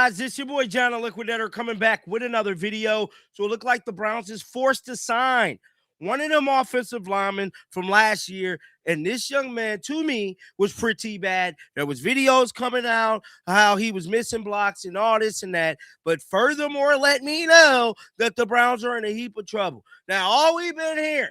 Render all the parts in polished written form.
guys? This is your boy John the Liquidator coming back with another video. So it looked like the Browns is forced to sign one of them offensive linemen from last year. And this young man, to me, was pretty bad. There was videos coming out how he was missing blocks and all this and that. But furthermore, let me know that the Browns are in a heap of trouble. Now, all we've been hearing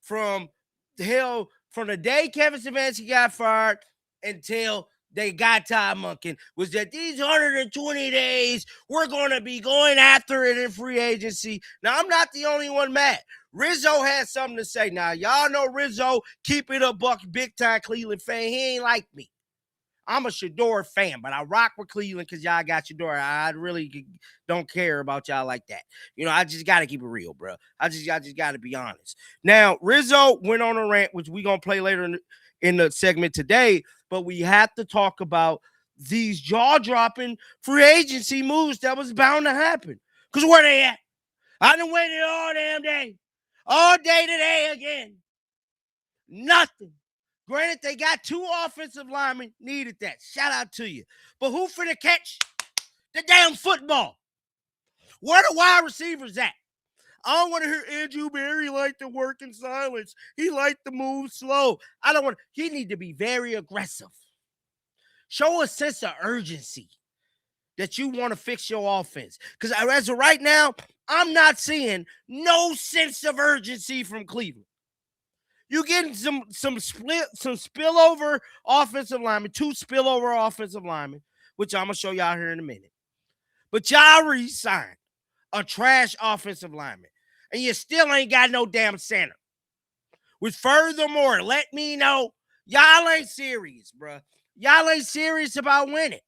from the day Kevin Stefanski got fired until they got Todd Monken was that these 120 days, we're going to be going after it in free agency. Now, I'm not the only one mad. Rizzo had something to say. Now, y'all know Rizzo, keep it a buck, big-time Cleveland fan. He ain't like me. I'm a Shador fan, but I rock with Cleveland because y'all got Shador. I really don't care about y'all like that. You know, I just got to keep it real, bro. I just got to be honest. Now, Rizzo went on a rant, which we're going to play later in the segment today, but we have to talk about these jaw-dropping free agency moves that was bound to happen. Because where they at? I done waited all damn day. All day today again. Nothing. Granted, they got 2 offensive linemen, needed that. Shout out to you. But who finna catch the damn football? Where the wide receivers at? I don't want to hear Andrew Berry like to work in silence. He liked to move slow. I don't want. He need to be very aggressive. Show a sense of urgency that you want to fix your offense. Because as of right now, I'm not seeing no sense of urgency from Cleveland. You getting some spillover offensive linemen, 2 spillover offensive linemen, which I'm gonna show y'all here in a minute. But y'all re-signed a trash offensive lineman, and you still ain't got no damn center. Which furthermore, let me know y'all ain't serious, bruh. Y'all ain't serious about winning.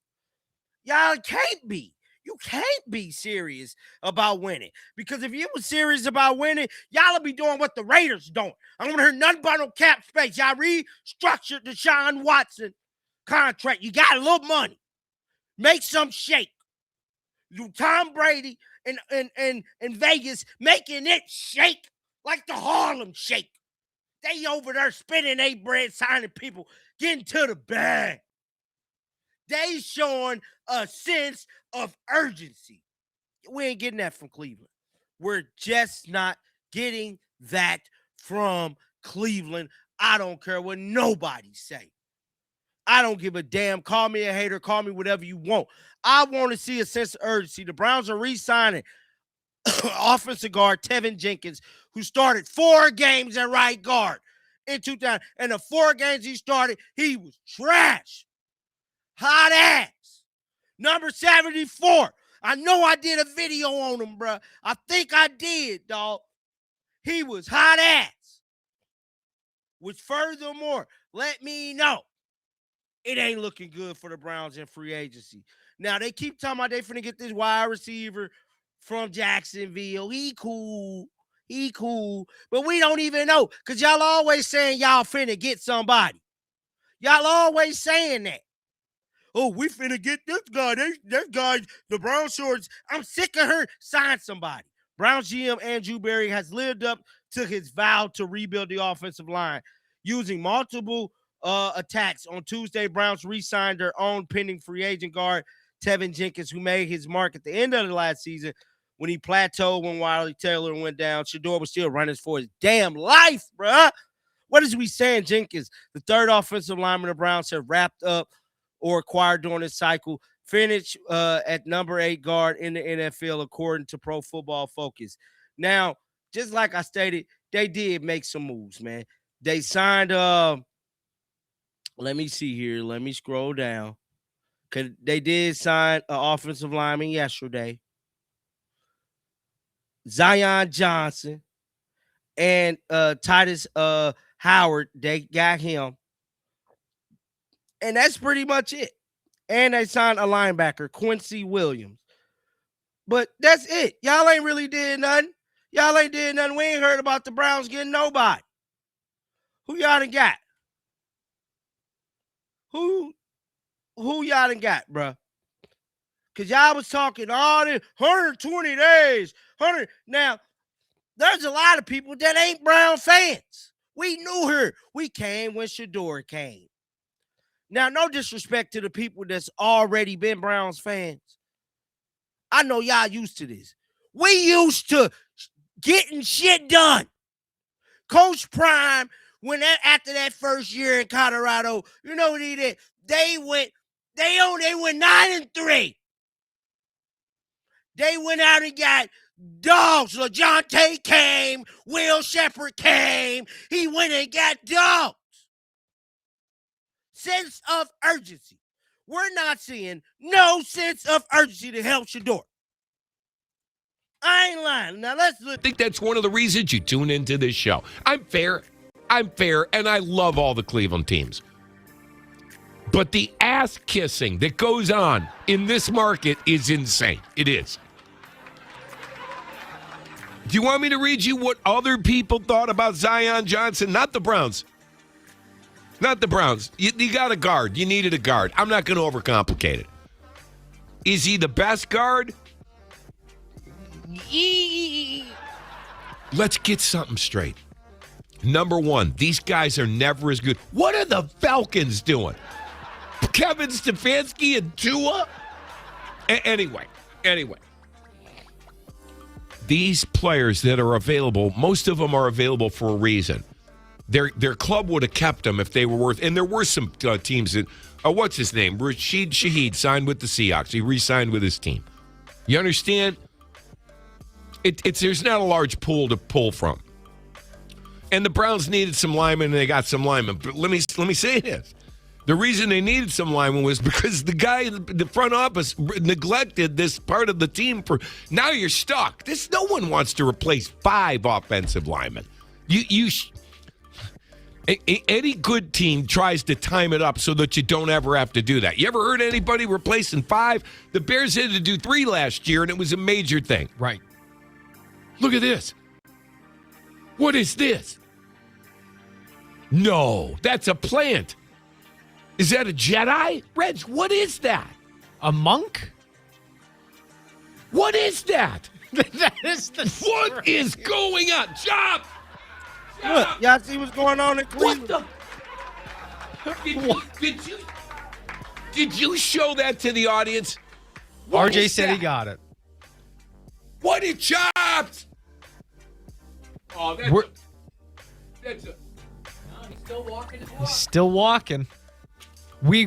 Y'all can't be. You can't be serious about winning. Because if you were serious about winning, y'all will be doing what the Raiders doing. I don't want to hear nothing about no cap space. Y'all restructured the Deshaun Watson contract. You got a little money. Make some shake. Tom Brady and Vegas making it shake like the Harlem Shake. They over there spending their bread, signing people, getting to the bag. They showing a sense of urgency. We ain't getting that from Cleveland. We're just not getting that from Cleveland. I don't care what nobody say. I don't give a damn. Call me a hater. Call me whatever you want. I want to see a sense of urgency. The Browns are re-signing offensive guard Teven Jenkins, who started 4 games at right guard in 2000. And the 4 games he started, he was trash. Hot ass. Number 74. I know I did a video on him, bro. I think I did, dog. He was hot ass. Which furthermore, let me know it ain't looking good for the Browns in free agency. Now, they keep talking about they finna get this wide receiver from Jacksonville. He cool. But we don't even know because y'all always saying y'all finna get somebody. Y'all always saying that. Oh, we finna get this guy. That guy, the Browns shorts. I'm sick of her. Sign somebody. Browns GM Andrew Berry has lived up to his vow to rebuild the offensive line. Using multiple attacks on Tuesday, Browns re-signed their own pending free agent guard, Teven Jenkins, who made his mark at the end of the last season when he plateaued when Wiley Taylor went down. Shador was still running for his damn life, bruh. What is we saying, Jenkins? The 3rd offensive lineman the Browns have wrapped up or acquired during this cycle, finished at number 8 guard in the NFL, according to Pro Football Focus. Now, just like I stated, they did make some moves, man. They signed, let me see here. Let me scroll down. Because they did sign an offensive lineman yesterday. Zion Johnson and Titus Howard, they got him. And that's pretty much it. And they signed a linebacker, Quincy Williams. But that's it. Y'all ain't really did nothing. We ain't heard about the Browns getting nobody. Who y'all done got? Who y'all done got, bro? Because y'all was talking all this 120 days. Now, there's a lot of people that ain't Brown fans. We knew her. We came when Shador came. Now, no disrespect to the people that's already been Browns fans. I know y'all used to this. We used to getting shit done. Coach Prime, after that first year in Colorado, you know what he did? They went 9-3. They went out and got dogs. LaJohntay came. Will Shepherd came. He went and got dogs. Sense of urgency. We're not seeing no sense of urgency to help Shedeur. I ain't lying. Now let's look. I think that's one of the reasons you tune into this show. I'm fair, and I love all the Cleveland teams. But the ass kissing that goes on in this market is insane. It is. Do you want me to read you what other people thought about Zion Johnson? Not the Browns. Not the Browns. You got a guard. You needed a guard. I'm not going to overcomplicate it. Is he the best guard? Let's get something straight. Number one, these guys are never as good. What are the Falcons doing? Kevin Stefanski and Tua? Anyway. These players that are available, most of them are available for a reason. Their club would have kept them if they were worth. And there were some teams that, what's his name? Rashid Shaheed signed with the Seahawks. He re-signed with his team. You understand? There's not a large pool to pull from. And the Browns needed some linemen, and they got some linemen. But let me say this. The reason they needed some linemen was because the guy in the front office neglected this part of the team. Now you're stuck. No one wants to replace 5 offensive linemen. Any good team tries to time it up so that you don't ever have to do that. You ever heard anybody replacing 5? The Bears had to do 3 last year, and it was a major thing. Right. Look at this. What is this? No, that's a plant. Is that a Jedi? Reg, what is that? A monk? What is that? That is the What is going on? Chop! Look, y'all see what's going on in Cleveland? What the? Did you show that to the audience? RJ said he got it. What it chopped? Oh, that's a. No, he's still walking. He's still walking. We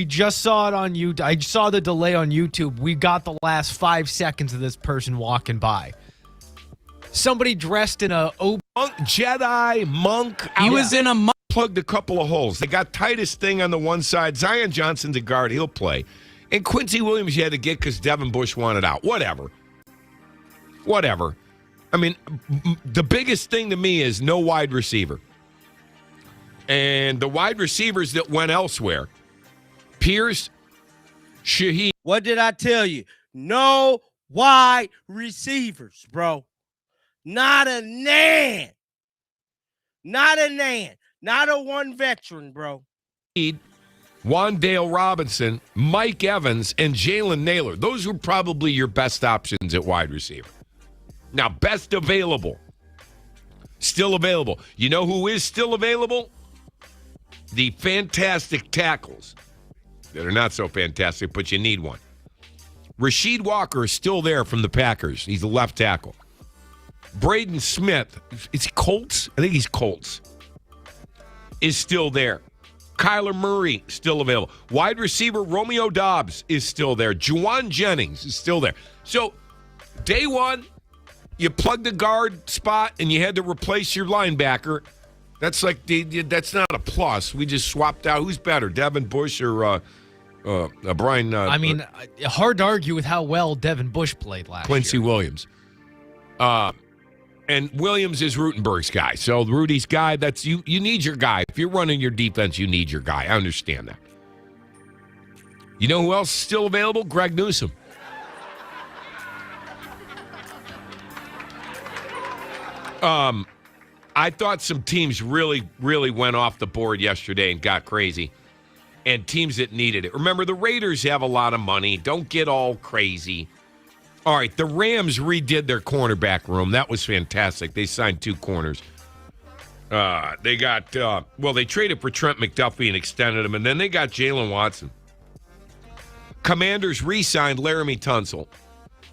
just saw it on YouTube. I saw the delay on YouTube. We got the last 5 seconds of this person walking by. Somebody dressed in a Jedi monk. He was in a monk. Plugged a couple of holes. They got Titus Thing on the one side. Zion Johnson's a guard. He'll play. And Quincy Williams you had to get because Devin Bush wanted out. Whatever. I mean, the biggest thing to me is no wide receiver. And the wide receivers that went elsewhere, Pierce, Shaheed. What did I tell you? No wide receivers, bro. Not a nan. Not a one veteran, bro. Wandale Robinson, Mike Evans, and Jalen Naylor. Those were probably your best options at wide receiver. Now, best available. Still available. You know who is still available? The fantastic tackles that are not so fantastic, but you need one. Rasheed Walker is still there from the Packers. He's a left tackle. Braden Smith, is he Colts? I think he's Colts. Is still there. Kyler Murray, still available. Wide receiver Romeo Doubs is still there. Juwan Jennings is still there. So, day one, you plugged the guard spot and you had to replace your linebacker. That's that's not a plus. We just swapped out. Who's better, Devin Bush or Brian? Hard to argue with how well Devin Bush played last year. Quincy Williams. And Williams is Rutenberg's guy. So Rudy's guy, that's you need your guy. If you're running your defense, you need your guy. I understand that. You know who else is still available? Greg Newsome. I thought some teams really, really went off the board yesterday and got crazy. And teams that needed it. Remember, the Raiders have a lot of money. Don't get all crazy. All right, the Rams redid their cornerback room. That was fantastic. They signed 2 corners. They got, they traded for Trent McDuffie and extended him, and then they got Jalen Watson. Commanders re-signed Laramie Tunsil.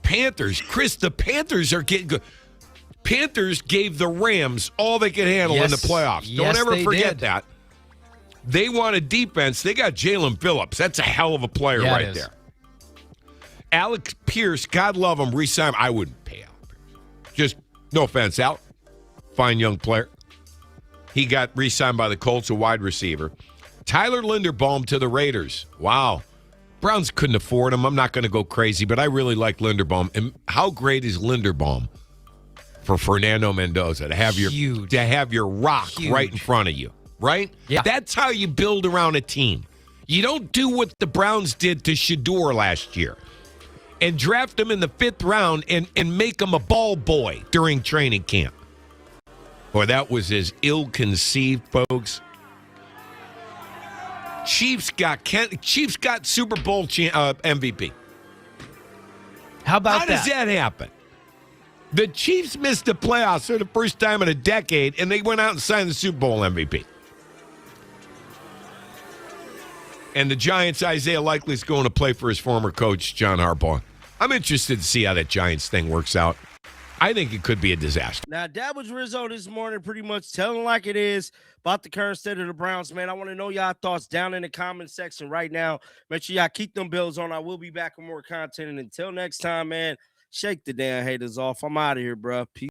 Panthers, Chris, the Panthers are getting good. Panthers gave the Rams all they could handle in the playoffs. Yes, Don't ever they forget did. that. They wanted defense. They got Jalen Phillips. That's a hell of a player right there. Alex Pierce, God love him, re-sign. I wouldn't pay Alex Pierce. Just no offense, Al. Fine young player. He got re-signed by the Colts, a wide receiver. Tyler Linderbaum to the Raiders. Wow. Browns couldn't afford him. I'm not going to go crazy, but I really like Linderbaum. And how great is Linderbaum for Fernando Mendoza to have your rock right in front of you, right? Yeah. That's how you build around a team. You don't do what the Browns did to Shador last year and draft him in the 5th round and make him a ball boy during training camp. Boy, that was as ill-conceived, folks. Chiefs got Super Bowl MVP. How about How does that happen? The Chiefs missed the playoffs for the first time in a decade, and they went out and signed the Super Bowl MVP. And the Giants, Isaiah Likely is going to play for his former coach, John Harbaugh. I'm interested to see how that Giants thing works out. I think it could be a disaster. Now, that was Rizzo this morning, pretty much telling like it is about the current state of the Browns, man. I want to know y'all thoughts down in the comment section right now. Make sure y'all keep them Bills on. I will be back with more content. And until next time, man, shake the damn haters off. I'm out of here, bro. Peace.